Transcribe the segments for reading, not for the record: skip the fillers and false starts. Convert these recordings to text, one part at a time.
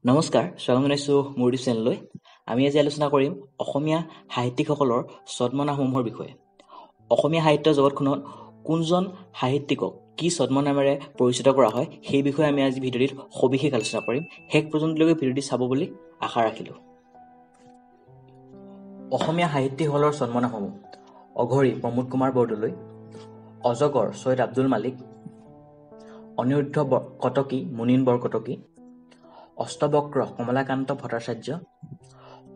নমস্কাৰ, স্বাগতম জনাইছোঁ মোৰ ইউটিউব চেনেললৈ। আমি আজি আলোচনা কৰিম অসমীয়া সাহিত্যিকসকলৰ ছদ্মনামসমূহৰ বিষয়ে। অসমীয়া সাহিত্য জগতখনত কোনজন সাহিত্যিকক কি ছদ্মনামেৰে পৰিচিত কৰা হয় সেই বিষয়ে আমি আজি ভিডিঅ'টিত সবিশেষ আলোচনা কৰিম। শেষ পৰ্যন্তলৈকে ভিডিঅ'টি চাব বুলি আশা ৰাখিলোঁ। অসমীয়া সাহিত্যিকসকলৰ ছদ্মনামসমূহ: অঘৰী প্ৰমোদ কুমাৰ বৰদলৈ, অজগৰ ছৈয়দ আব্দুল মালিক, অনিৰুদ্ধ কটকী Munin Borkotoky, অষ্টবক্ৰ Kamalakanta Bhattacharya,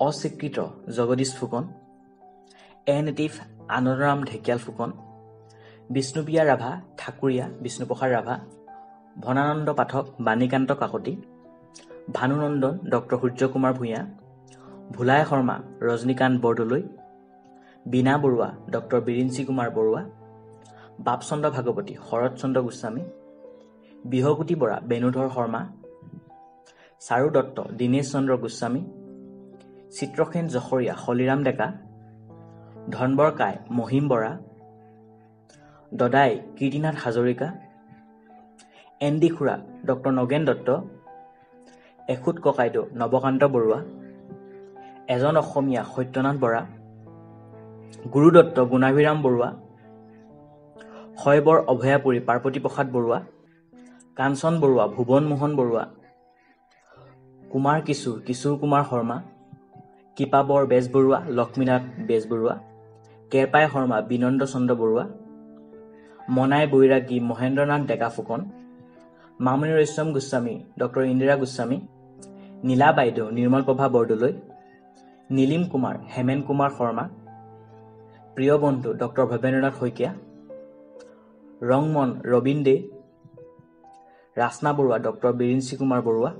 অস্বীকৃত Jagdish Phukan, a native Anandaram Dhekial Phukan, Bishnupriya Rabha Thakuria Bishnuprasad Rabha, ভনানন্দ Pathak Banikanta Kakati, ভানুনন্দন doctor Suryakumar Bhuyan, ভোলাই Sharma Rajanikanta Bordoloi, Bina Barua doctor বিৰিঞ্চি কুমাৰ বৰুৱা, বাপচন্দ্ৰ ভাগৱতী শৰৎচন্দ্ৰ গোস্বামী, বিহগুটি বৰা বেণুধৰ শৰ্মা, চাৰু দত্ত দীনেশ চন্দ্ৰ গোস্বামী, চিত্ৰসেন জখৰীয়া হলিৰাম ডেকা, ধনবৰ কাই মহিম বৰা, দদাই কীৰ্তিনাথ হাজৰিকা, এন ডি খুৰা ডক্টৰ নগেন দত্ত, এখুত ককাইদেউ নৱকান্ত বৰুৱা, এজন অসমীয়া সত্যনাথ বৰা, গুৰুদত্ত গুণাভিৰাম বৰুৱা, শৈবৰ অভয়াপুৰী পাৰ্বতী প্ৰসাদ বৰুৱা, কাঞ্চন বৰুৱা ভুৱন মোহন বৰুৱা, কুমাৰ কিশোৰ কুমাৰ শৰ্মা, কৃপাবৰ বেজবৰুৱা লক্ষ্মীনাথ বেজবৰুৱা, কেৰপাই শৰ্মা বিনন্দ চন্দ্ৰ বৰুৱা, মনাই বৈৰাগী মহেন্দ্ৰনাথ ডেকা ফুকন, মামণি ৰয়ছম গোস্বামী ডক্টৰ ইন্দিৰা গোস্বামী, নীলা বাইদেউ নিৰ্মল প্ৰভা বৰদলৈ, নীলিম কুমাৰ হেমেন কুমাৰ শৰ্মা, প্ৰিয় বন্ধু ডক্টৰ ভৱেন্দ্ৰনাথ শইকীয়া, ৰংমন ৰবীন দে, ৰাচনা বৰুৱা ডক্টৰ বিৰিঞ্চি কুমাৰ বৰুৱা,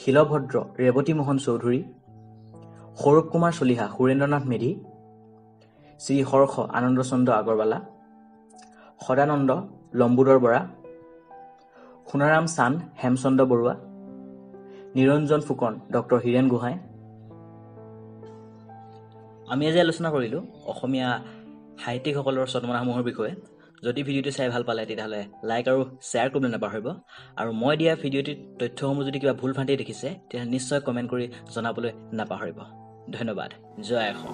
শিলভদ্ৰ ৰেৱতী মোহন চৌধুৰী, সৌৰভ কুমাৰ চলিহা সুৰেন্দ্ৰনাথ মেধি, শ্ৰী হৰ্ষ আনন্দ চন্দ্ৰ আগৰৱালা, সদানন্দ লম্বোদৰ বৰা, সোণাৰাম চান্দ হেমচন্দ্ৰ বৰুৱা, নিৰঞ্জন ফুকন ডক্টৰ হীৰেণ গোহাঁই। আমি আজি আলোচনা কৰিলোঁ অসমীয়া সাহিত্যিকসকলৰ ছদ্মনামসমূহৰ বিষয়ে। যদি ভিডিঅ'টো চাই ভাল পালে তেতিয়াহ'লে লাইক আৰু শ্বেয়াৰ কৰিবলৈ নাপাহৰিব। আৰু মই দিয়া ভিডিঅ'টিৰ তথ্যসমূহ যদি কিবা ভুল ভ্ৰান্তি দেখিছে তেতিয়াহ'লে নিশ্চয় কমেণ্ট কৰি জনাবলৈ নাপাহৰিব। ধন্যবাদ। জয় অসম।